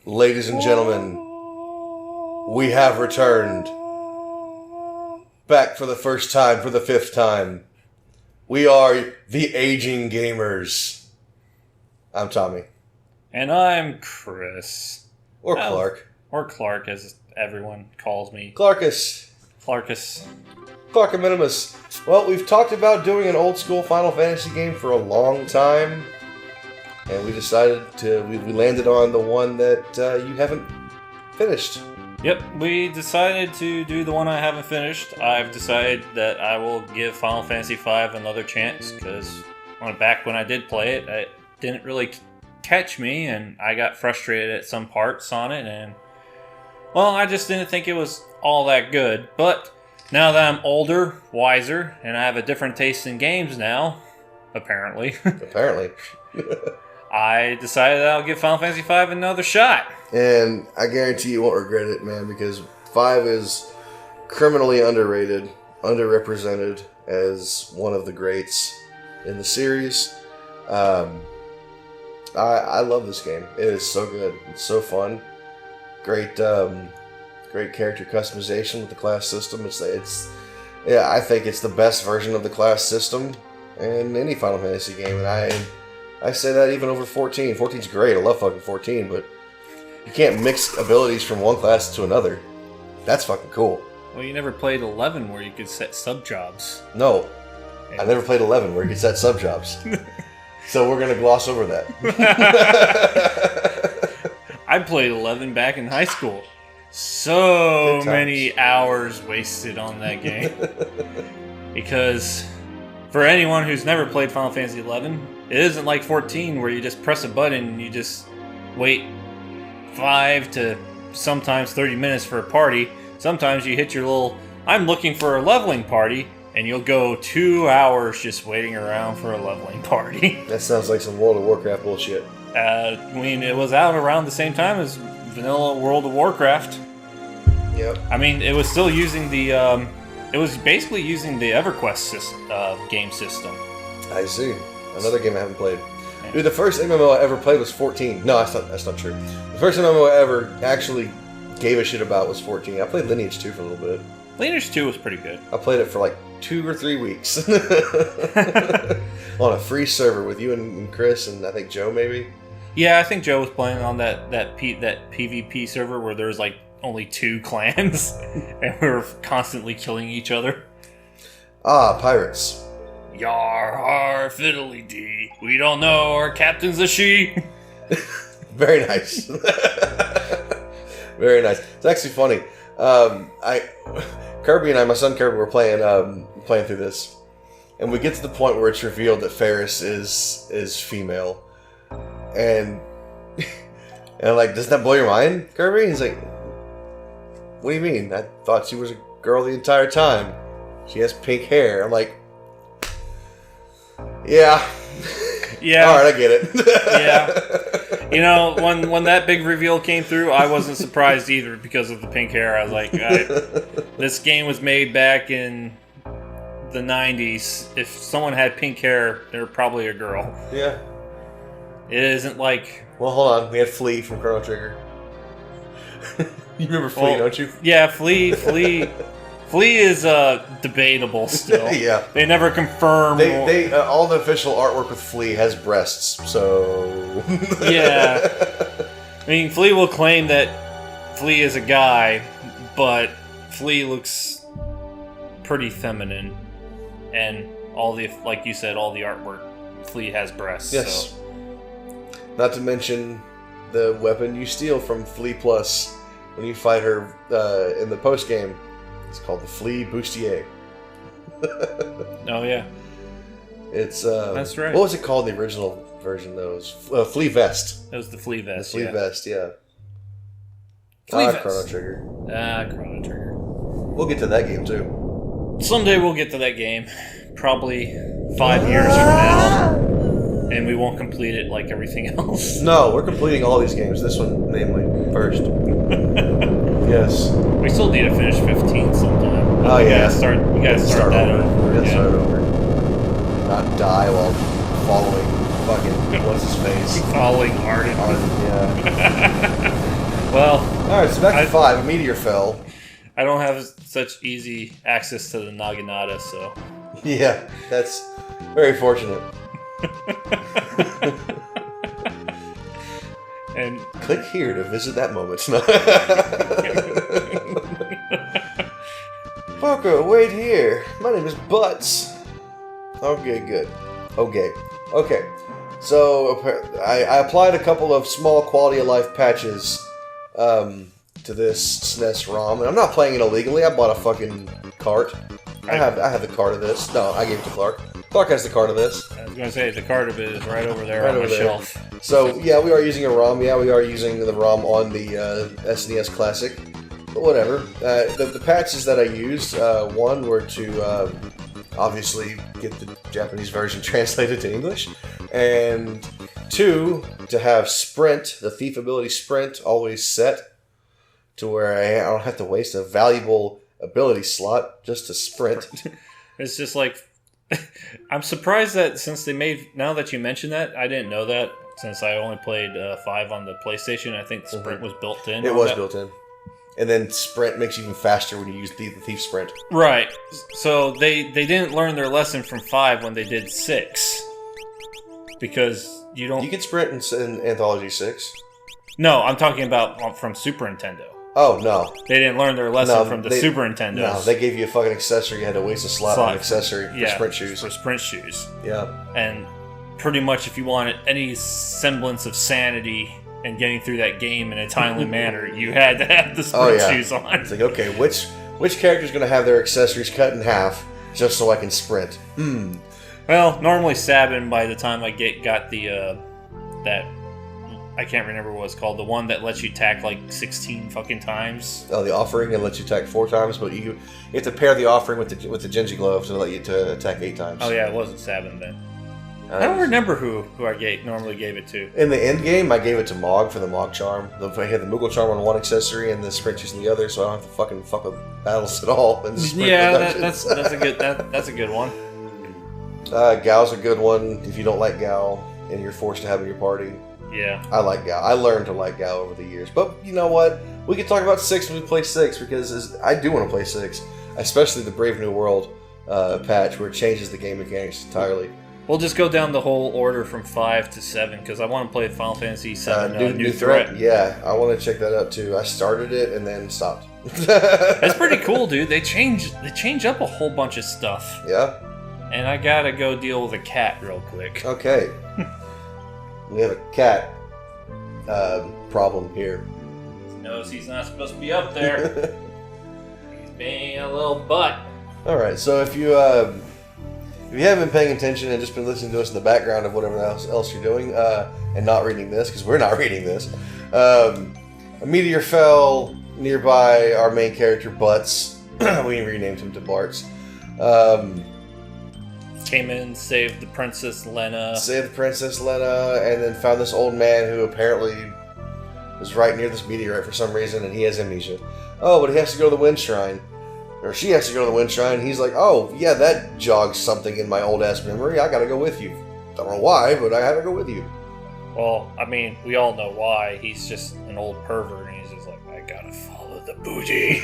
Ladies and gentlemen, we have returned. Back for the first time, for the fifth time. We are the Aging Gamers. I'm Tommy. And I'm Chris. Or Clark. Or Clark, as everyone calls me. Clarkus. Clarkaminimus. Well, we've talked about doing an old school Final Fantasy game for a long time. And we decided we landed on the one that you haven't finished. Yep, we decided to do the one I haven't finished. I've decided that I will give Final Fantasy V another chance, because back when I did play it, it didn't really catch me, and I got frustrated at some parts on it, and, well, I just didn't think it was all that good. But now that I'm older, wiser, and I have a different taste in games now, apparently. I decided I'll give Final Fantasy V another shot. And I guarantee you won't regret it, man, because 5 is criminally underrated, underrepresented as one of the greats in the series. I love this game. It is so good. It's so fun. Great character customization with the class system. I think it's the best version of the class system in any Final Fantasy game, and I say that even over 14. 14's great. I love fucking 14, but you can't mix abilities from one class to another. That's fucking cool. Well, you never played 11 where you could set sub-jobs. No. I never played 11 where you could set sub-jobs. So we're going to gloss over that. I played 11 back in high school. So many hours wasted on that game. Because for anyone who's never played Final Fantasy 11, it isn't like 14 where you just press a button and you just wait 5 to sometimes 30 minutes for a party. Sometimes you hit your little, I'm looking for a leveling party, and you'll go 2 hours just waiting around for a leveling party. That sounds like some World of Warcraft bullshit. It was out around the same time as vanilla World of Warcraft. Yep. I mean, it was still using the, it was basically using the EverQuest game system. I see. Another game I haven't played. Dude, the first MMO I ever played was 14. No, that's not true. The first MMO I ever actually gave a shit about was 14. I played Lineage 2 for a little bit. Lineage 2 was pretty good. I played it for like 2 or 3 weeks. On a free server with you and Chris and I think Joe maybe? Yeah, I think Joe was playing on that PvP server where there's like only 2 clans and we were constantly killing each other. Ah, pirates. Yar har fiddly dee. We don't know our captain's a she. Very nice. Very nice. It's actually funny. Kirby and my son Kirby, were playing through this, and we get to the point where it's revealed that Ferris is female, and I'm like, doesn't that blow your mind, Kirby? He's like, what do you mean? I thought she was a girl the entire time. She has pink hair. I'm like, yeah. Yeah. Alright, I get it. Yeah. You know, when that big reveal came through, I wasn't surprised either because of the pink hair. I was like, this game was made back in the 90s. If someone had pink hair, they're probably a girl. Yeah. It isn't like... Well, hold on. We had Flea from Chrono Trigger. You remember Flea, don't you? Yeah, Flea is debatable still. Yeah. They never confirmed. They all the official artwork with Flea has breasts, so... Yeah. I mean, Flea will claim that Flea is a guy, but Flea looks pretty feminine. And like you said, all the artwork, Flea has breasts. Yes. So. Not to mention the weapon you steal from Flea Plus when you fight her in the post-game. It's called the Flea Bustier. Oh, yeah. It's that's right. What was it called in the original version, though? It was Flea Vest. It was the Flea Vest, Flea Vest, yeah. Flea Vest. Chrono Trigger. Chrono Trigger. We'll get to that game, too. Someday we'll get to that game. Probably 5 years from now. And we won't complete it like everything else. No, we're completing all these games. This one, namely, first. Yes. We still need to finish 15 sometime. Oh, yeah. You gotta start that over. We gotta start over. Not die while following fucking, what's his face? Following Arden. Yeah. Well, Alright, so back to 5. A meteor fell. I don't have such easy access to the Naginata, so... Yeah, that's very fortunate. And click here to visit that moment. Parker, wait here. My name is Butts. Okay, good. Okay. So I applied a couple of small quality of life patches to this SNES ROM, and I'm not playing it illegally. I bought a fucking cart. I have the cart of this. No, I gave it to Clark. Clark has the cart of this. I was going to say, the cart of it is right over there on the shelf. So, yeah, we are using a ROM. Yeah, we are using the ROM on the SNES Classic. But whatever. The patches that I used, one were to obviously get the Japanese version translated to English. And 2, to have Sprint, the Thief ability Sprint, always set to where I don't have to waste a valuable ability slot just to sprint. It's just like... I'm surprised that since they made... Now that you mention that, I didn't know that. Since I only played 5 on the PlayStation, I think Sprint was built in. It was built in. And then Sprint makes you even faster when you use the Thief Sprint. Right. So they didn't learn their lesson from 5 when they did 6. Because you don't... You can sprint in Anthology 6. No, I'm talking about from Super Nintendo. Oh, no. They didn't learn their lesson from the Super Nintendo. No, they gave you a fucking accessory. You had to waste a slot on an accessory for sprint shoes. For sprint shoes. Yeah. And pretty much if you wanted any semblance of sanity and getting through that game in a timely manner, you had to have the sprint shoes on. It's like, okay, which character's going to have their accessories cut in half just so I can sprint? Well, normally Sabin, by the time I got the that... I can't remember what it's called. The one that lets you tack like 16 fucking times. Oh, the offering, it lets you attack 4 times, but you have to pair the offering with the Genji glove to let you to attack 8 times. Oh yeah, it wasn't Sabin then. I don't remember who I normally gave it to. In the end game, I gave it to Mog for the Mog charm. I had the Moogle charm on one accessory and the sprint shoes on the other, so I don't have to fucking fuck with battles at all. And that's a good one. Gao's a good one if you don't like Gao and you're forced to have in your party. Yeah. I like Gao. I learned to like Gao over the years. But you know what? We can talk about 6 when we play 6 because I do want to play 6. Especially the Brave New World patch where it changes the game mechanics entirely. We'll just go down the whole order from 5 to 7 because I want to play Final Fantasy 7 New Threat. Yeah, I want to check that out too. I started it and then stopped. That's pretty cool, dude. They change up a whole bunch of stuff. Yeah. And I gotta go deal with a cat real quick. Okay. We have a cat problem here. He knows he's not supposed to be up there. He's being a little butt. Alright, so if you haven't been paying attention and just been listening to us in the background of whatever else you're doing, and not reading this, because we're not reading this, a meteor fell nearby our main character, Butts. We renamed him to Bartz. Came in, saved the Princess Lena. And then found this old man who apparently was right near this meteorite for some reason, and he has amnesia. Oh, but he has to go to the Wind Shrine. Or she has to go to the Wind Shrine. He's like, oh, yeah, that jogs something in my old-ass memory. I gotta go with you. Don't know why, but I gotta go with you. Well, I mean, we all know why. He's just an old pervert, and he's just like, I gotta follow the booty.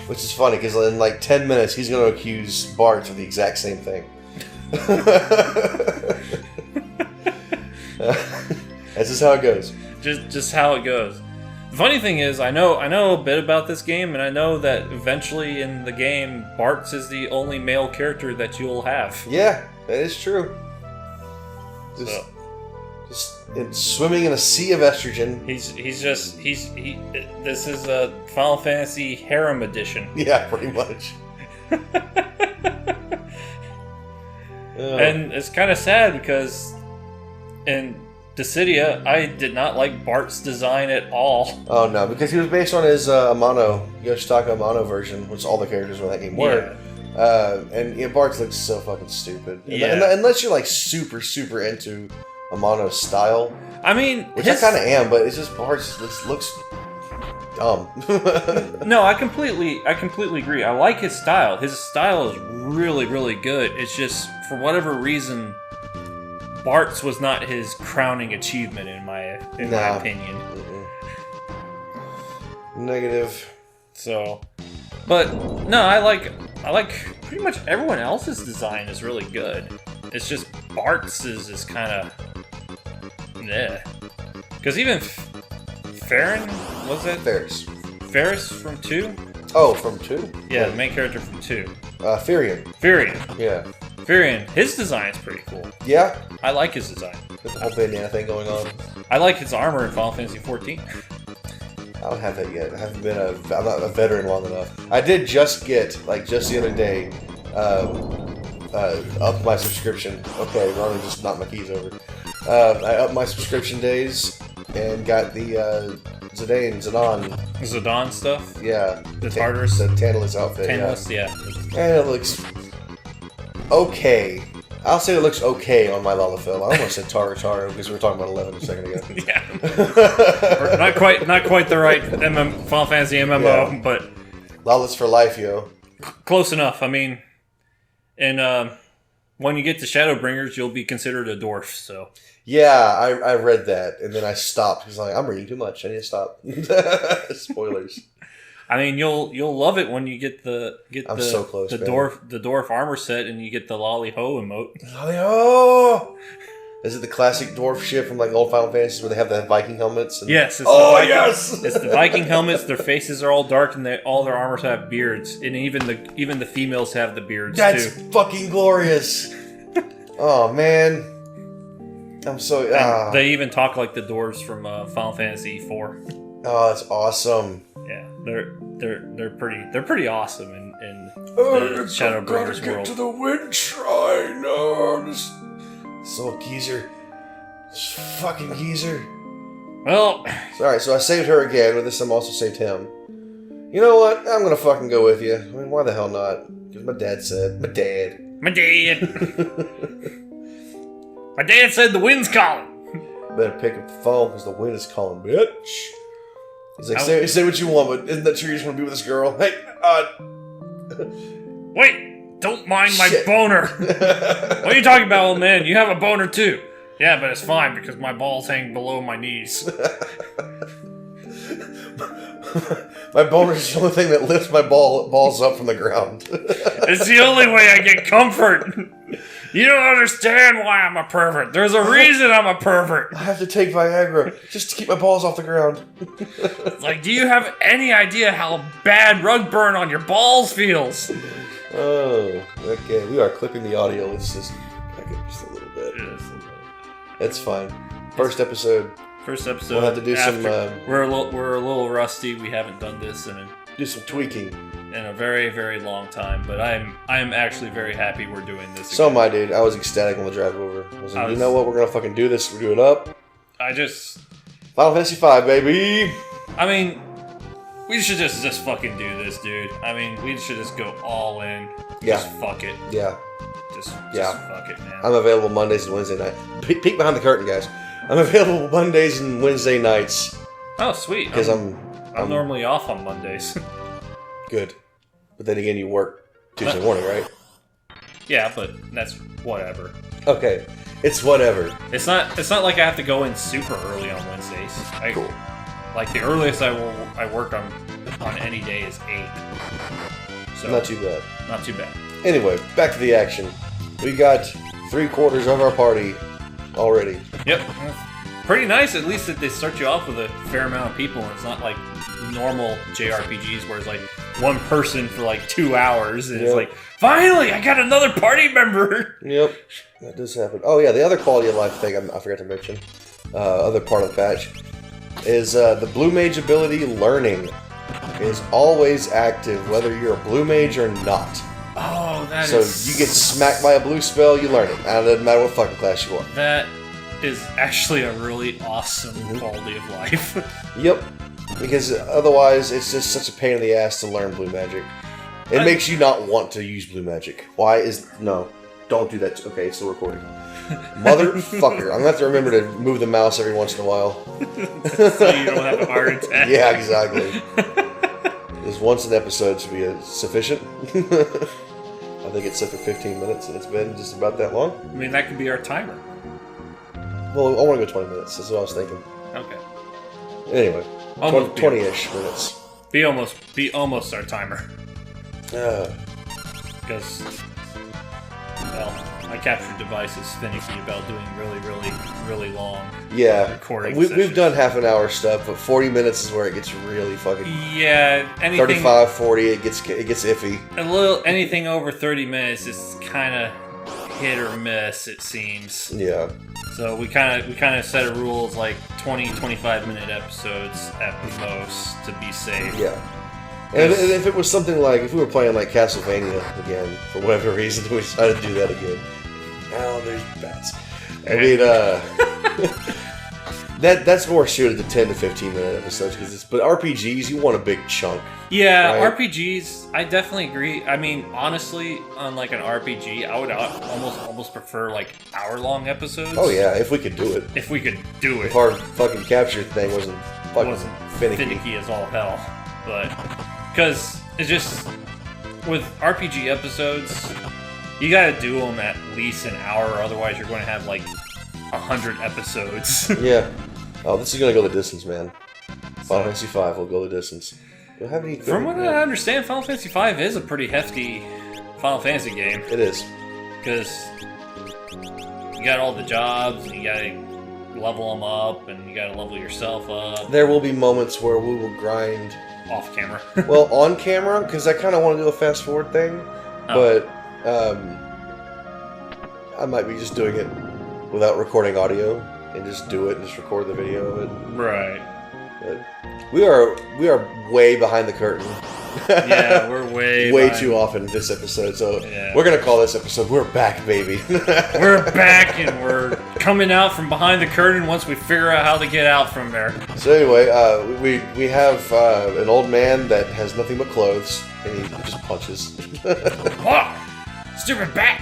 Which is funny, because in like 10 minutes, he's gonna accuse Bart of the exact same thing. That's just how it goes. Just how it goes. The funny thing is, I know a bit about this game, and I know that eventually in the game, Bartz is the only male character that you'll have. Yeah, that is true. Just swimming in a sea of estrogen. This is a Final Fantasy harem edition. Yeah, pretty much. And it's kind of sad because in Dissidia, I did not like Bart's design at all. Oh no, because he was based on his Yoshitaka Amano version, which all the characters in that game were. Yeah. And Bart looks so fucking stupid. Yeah. Unless you're like super, super into Amano's style. I mean, which I kind of am, but it's just Bart looks dumb. No, I completely agree. I like his style. His style is really, really good. It's just for whatever reason, Bart's was not his crowning achievement in my opinion. Negative. So, but no, I like pretty much everyone else's design is really good. It's just Bart's is kind of, yeah. Because even Farron, was that Ferris from 2? Oh, from 2? Yeah, the main character from 2. Firion. Yeah. Firion, his design is pretty cool. Yeah? I like his design. With the whole bandana thing going on. I like his armor in Final Fantasy XIV. I don't have that yet. I'm not a veteran long enough. I did just get, like, just the other day, up my subscription. Okay, Ronnie just knocked my keys over. I upped my subscription days and got the Zidane stuff? Yeah. The Tartarus? The Tantalus outfit. Tantalus, yeah. And it looks okay. I'll say it looks okay on my Lalafell. I almost said Taro because we were talking about 11 a second ago. Yeah. not quite the right Final Fantasy MMO, but Lawless for life, yo. Close enough. I mean, and when you get to Shadowbringers, you'll be considered a dwarf. So yeah, I read that, and then I stopped because I'm reading too much. I need to stop. Spoilers. I mean, you'll love it when you get so close, the man. dwarf armor set and you get the Lolly Ho emote. Lolly Ho! Is it the classic dwarf shit from like old Final Fantasies where they have the Viking helmets? And... Yes. Yes! It's the Viking helmets. Their faces are all dark and all their armors have beards, and even the females have the beards too. That's fucking glorious. Oh man, I'm so. They even talk like the dwarves from Final Fantasy IV. Oh, that's awesome. Yeah, they're pretty awesome in the Shadowbringers world. Get to the wind shrine. Oh, this little geezer, this fucking geezer. Well, alright, so I saved her again. With this, I'm also saved him. You know what? I'm gonna fucking go with you. I mean, why the hell not? Because my dad said. My dad. My dad said the wind's calling. Better pick up the phone because the wind is calling, bitch. He's like, say what you want, but isn't that true? You just want to be with this girl? Hey, Wait, don't mind my boner. What are you talking about, old man? You have a boner too. Yeah, but it's fine because my balls hang below my knees. My boner is the only thing that lifts my balls up from the ground. It's the only way I get comfort. You don't understand why I'm a pervert. There's a reason I'm a pervert. I have to take Viagra just to keep my balls off the ground. It's like, do you have any idea how bad rug burn on your balls feels? Oh, okay. We are clipping the audio. Let's just back up just a little bit. It's fine. First episode. We'll have to do some. We're a little rusty. We haven't done this do some tweaking in a very, very long time. But I'm actually very happy we're doing this. So am I, dude. I was ecstatic on the drive over. I was like, you know what? We're gonna fucking do this. We're doing it up. Final Fantasy V, baby. I mean, we should just fucking do this, dude. I mean, we should just go all in. Just fuck it. Yeah. Just fuck it, man. I'm available Mondays and Wednesday night. Peek behind the curtain, guys. I'm available Mondays and Wednesday nights. Oh, sweet. Because I'm normally off on Mondays. Good. But then again, you work Tuesday morning, right? Yeah, but that's whatever. Okay. It's whatever. It's not like I have to go in super early on Wednesdays. Cool. Like, the earliest I work on any day is 8. So not too bad. Not too bad. Anyway, back to the action. We got 3/4 of our party already. Yep. Pretty nice, at least that they start you off with a fair amount of people, and it's not like normal JRPGs where it's like one person for like 2 hours, and it's like, finally, I got another party member! Yep, that does happen. Oh yeah, the other quality of life thing I forgot to mention, other part of the patch, is the Blue Mage ability learning is always active, whether you're a Blue Mage or not. Oh, so you get smacked by a blue spell, you learn it. And it doesn't matter what fucking class you are. That is actually a really awesome quality of life. Yep. Because otherwise, it's just such a pain in the ass to learn blue magic. It makes you not want to use blue magic. No, don't do that. Okay, it's still recording. Motherfucker. I'm going to have to remember to move the mouse every once in a while. So you don't have a heart attack. Yeah, exactly. Just once an episode should be sufficient. I think it's set for 15 minutes, and it's been just about that long. I mean, that could be our timer. Well, I want to go 20 minutes. That's what I was thinking. Okay. Anyway, 20-ish minutes. Be almost our timer. Uh, Because, well, my capture device is finicky about doing really long yeah. recording We've sessions. done half an hour stuff, but 40 minutes is where it gets really fucking... Yeah, anything 35, 40, it gets iffy. anything over 30 minutes is kind of hit or miss, it seems. Yeah. So we kind of set a rules like 25-minute episodes at the most to be safe. Yeah. And if it was something like, if we were playing like Castlevania again, for whatever reason, we decided to do that again. Now there's bats. I mean, that's more suited to 10 to 15 minute episodes, but RPGs, you want a big chunk. Yeah, right? RPGs, I definitely agree. I mean, honestly, on like an RPG, I would almost prefer like hour-long episodes. Oh yeah, if we could do it. If we could do it. If our fucking capture thing wasn't fucking finicky. As all hell. But, because it's just, with RPG episodes, you gotta do them at least an hour, otherwise you're going to have like 100 episodes. Yeah. Oh, this is gonna go the distance, man. Final Fantasy V will go the distance. Do I have any? From what I understand, Final Fantasy V is a pretty hefty Final Fantasy game. It is. Because you got all the jobs, and you gotta level them up, and you gotta level yourself up. There will be moments where we will grind Off camera. well, on camera, because I kind of want to do a fast forward thing, but I might be just doing it without recording audio and just do it and just record the video of it. Right. But we are way behind the curtain. Yeah, we're way behind. too often this episode. So Yeah. we're gonna call this episode "We're Back, Baby." We're back and we're coming out from behind the curtain once we figure out how to get out from there. So anyway, we have an old man that has nothing but clothes and he just punches. What? Stupid bat!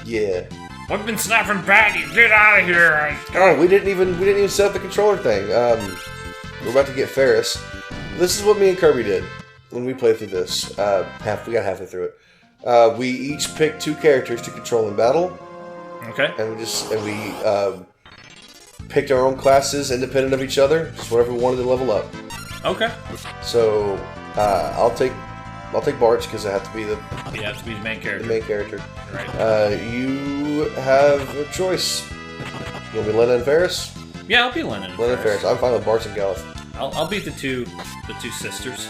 Yeah. I've been snapping bat. You get out of here! Oh, we didn't even set up the controller thing. We're about to get Ferris. This is what me and Kirby did when we played through this. We got halfway through it. We each picked 2 characters to control in battle, Okay. and we picked our own classes independent of each other, just whatever we wanted to level up. Okay. So I'll take Bartz because I have to be You have to be the main the character. main character. Right. You have a choice. You want me Lena and Ferris? Yeah, I'll be Lennon. Lena and Ferris. I'm fine with Bartz and Galeth. I'll beat the two sisters.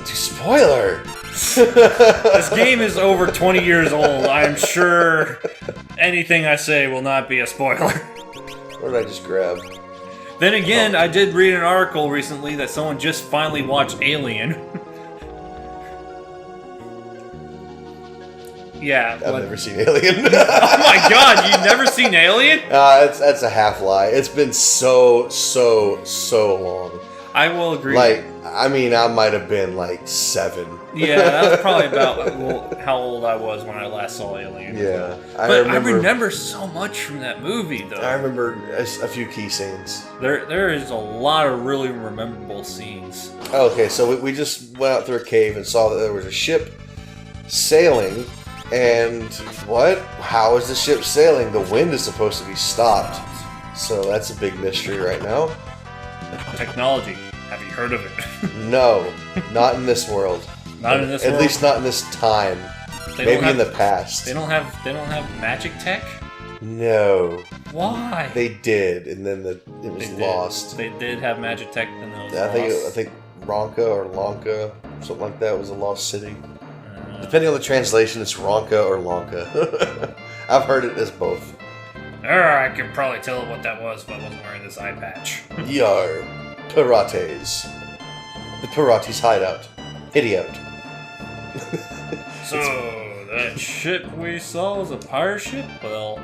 Spoiler! This game is over 20 years old. I am sure anything I say will not be a spoiler. What did I just grab? Then again, I did read an article recently that someone just finally watched Alien. Yeah. I've what- never seen Alien. Oh my god, you've never seen Alien? That's a half lie. It's been so long. I will agree. Like, I mean, I might have been like 7. Yeah, that was probably about how old I was when I last saw Alien. Yeah, But I remember so much from that movie, though. I remember a few key scenes. There is a lot of really memorable scenes. Okay, so we just went out through a cave and saw that there was a ship sailing. And what? How is the ship sailing? The wind is supposed to be stopped. So that's a big mystery right now. Technology. Have you heard of it? No, not in this world. Not in this world? At least not in this time. They Maybe don't in have- the past. They don't have magic tech? No. Why? They did, and then it was lost. They did have magic tech, and then it was I lost. think Ronka or Lanka, something like that, was a lost city. Depending on the translation, it's Ronka or Lanka. I've heard it as both. I could probably tell what that was if I wasn't wearing this eye patch. Yar, Pirates. The Pirates hideout. Idiot. So, that ship we saw was a pirate ship? Well,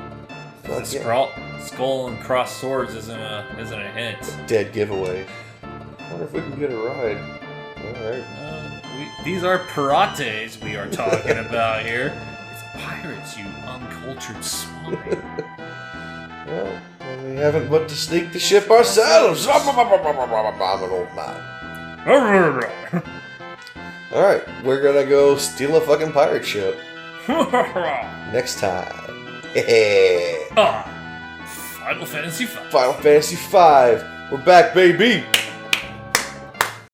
Well, the yeah. skull and crossed swords isn't a hint. Dead giveaway. I wonder if we can get a ride. Alright. These are pirates we are talking about here. It's pirates, you uncultured swine. Well, we haven't but to sneak the ship ourselves. I'm an old man. Alright, we're gonna go steal a fucking pirate ship. Next time. Final Fantasy V. Final Fantasy V. We're back, baby.